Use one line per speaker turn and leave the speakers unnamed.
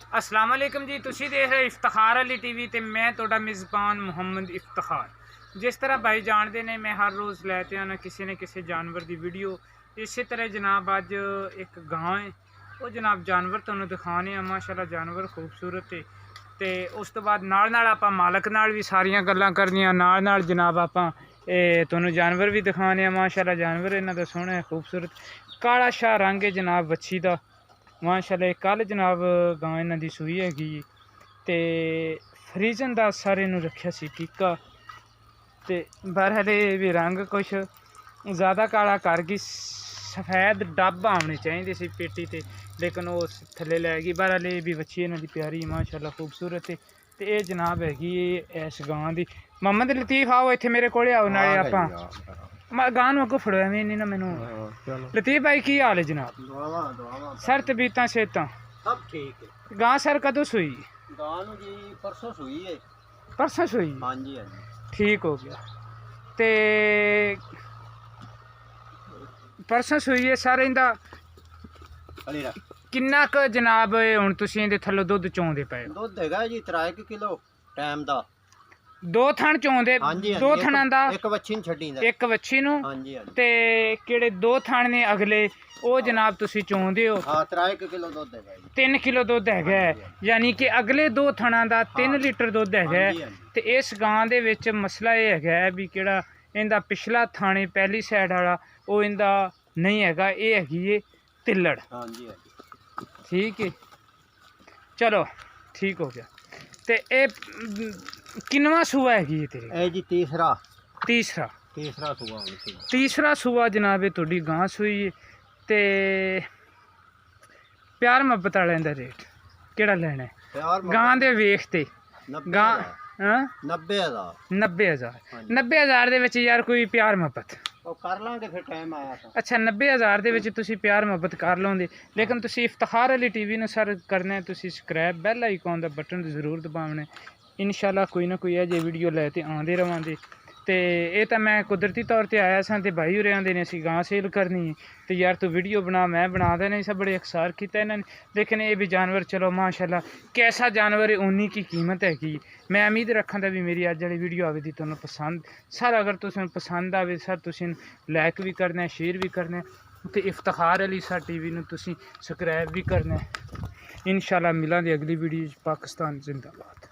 अस्सलाम वालेकुम जी, तुसी देख रहे इफ्तिखार अली टीवी ते मैं तोड़ा मेज़बान मुहम्मद इफ्तिखार। जिस तरह भाई जानते ने मैं हर रोज़ लैते आना किसी न किसी जानवर की वीडियो। इसी तरह जनाब अज एक गां है, वो जनाब जानवर तुहानू दिखाने आ। माशाल्लाह जानवर खूबसूरत है। तो उस तो बाद नाल नाल आपां मालक नाल भी सारियां गल्लां करनियां, नाल नाल जनाब आपां तुहानू जानवर भी दिखाने आ। माशाल्लाह जानवर इन्हां दा सोहना है, खूबसूरत काला शाह रंग है जनाब बच्छी दा। माशाल्लाह कल जनाब गां इन्हां दी सूई हैगी ते फ्रीजन दा सारे नू रखिया सी टीका। ते बहरहाल भी रंग कुछ ज़्यादा काला कर गई, सफेद डब आने चाहिए सी पेटी ते, लेकिन वो थले लै गई। बहरहाल भी बच्ची इन्हां दी प्यारी माशाल्लाह खूबसूरत है। ते ये जनाब हैगी इस गां दी। मोहम्मद लतीफ़ आओ इत्थे मेरे कोले आओ, नाले आपां गां नू अगों फड़ोया मैं नहीं ना मैनू। लतीफ़ भाई की हाल है जनाब? सर तबीयतां सेहतां
सब ठीक है।
गां सर कदों सूई?
गां नू जी परसों सूई है।
परसों सूई?
हाँ जी हाँ जी,
ठीक हो गया। ते परसों सूई है सर, इंदा किन्ना क जनाब हुण तुसीं इहदे थल्लों दुध चोंदे पए हो?
दुध हैगा जी 3 किलो टाइम दा।
दो थण चोंदे?
हाँ जी
दो थणां दा?
एक बच्ची नूं छड्डी दा।
एक बच्छी नूं?
हाँ जी हाँ जी।
ते किहड़े दो थण ने अगले वो जनाब तुसीं चोंदे हो?
हाँ 3 किलो दुध हैगा जी।
3 किलो दुध हैगा है, यानी कि अगले दो थणां दा 3 लीटर दुध हैगा है। ते इस गां दे विच मसला ये हैगा है भी किहड़ा इंदा पिछला थाने पहली साइड वाला वो इंदा नहीं हैगा, ये हैगी है तिल्लड़।
हाँ जी हाँ जी,
ठीक है, चलो ठीक हो गया। ते ए किनवा सूआ हैगी तेरे?
ए जी तीसरा
तीसरा
सूआ होनी सी।
तीसरा सूआ जनाब ये तुहाडी गां सूई है। ते प्यार मुहब्बत वाले दा रेट केड़ा लेना है? गां दे वेख ते गां
90,000।
90,000? 90,000 दे विच यार कोई प्यार मुहब्बत
ਉਹ ਕਰ ਲਾਂਗੇ ਫਿਰ ਟਾਈਮ ਆਇਆ ਤਾਂ।
अच्छा 90,000 ਦੇ ਵਿੱਚ ਤੁਸੀਂ ਪਿਆਰ ਮੁਹੱਬਤ ਕਰ ਲਓਗੇ, ਲੇਕਿਨ ਤੁਸੀਂ ਇਫਤਿਖਾਰ ਅਲੀ ਟੀਵੀ ਨੂੰ ਸਰ ਕਰਨਾ ਹੈ, ਤੁਸੀਂ ਸਬਸਕ੍ਰਾਈਬ ਬੈਲ ਆਈਕਨ ਦਾ ਬਟਨ ਜ਼ਰੂਰ ਦਬਾਉਣਾ ਹੈ। ਇਨਸ਼ਾਅੱਲਾ ਕੋਈ ਨਾ ਕੋਈ ਅਜੇ ਵੀਡੀਓ ਲੈ ਤੇ ਆਉਂਦੇ ਰਵਾਂਗੇ। ਤੇ ਇਹ ਤਾਂ ਮੈਂ ਕੁਦਰਤੀ ਤੌਰ ਤੇ ਆਇਆ ਸਾਂ ਤੇ ਭਾਈ ਉਰੇ ਆਂਦੇ ਨੇ ਅਸੀਂ ਗਾਂ ਸੇਲ ਕਰਨੀ ਹੈ ਤੇ ਯਾਰ ਤੂੰ ਵੀਡੀਓ ਬਣਾ, ਮੈਂ ਬਣਾ ਦੇਣਾ सब बड़े अक्सार किया इन्होंने। लेकिन ये भी जानवर चलो माशाल्लाह कैसा जानवर है उन्नी की कीमत हैगी। मैं उम्मीद रखा था भी मेरी अज वाली वीडियो आवे दी तुहानू पसंद सर, अगर तुसें पसंद आवे सर तुसीं लाइक भी करना है, शेयर भी करना है ते इफ्तिखार अली सर टीवी नू तुसीं सब्सक्राइब भी करना है। इंशाअल्लाह मिलांगे अगली वीडियो। पाकिस्तान जिंदाबाद।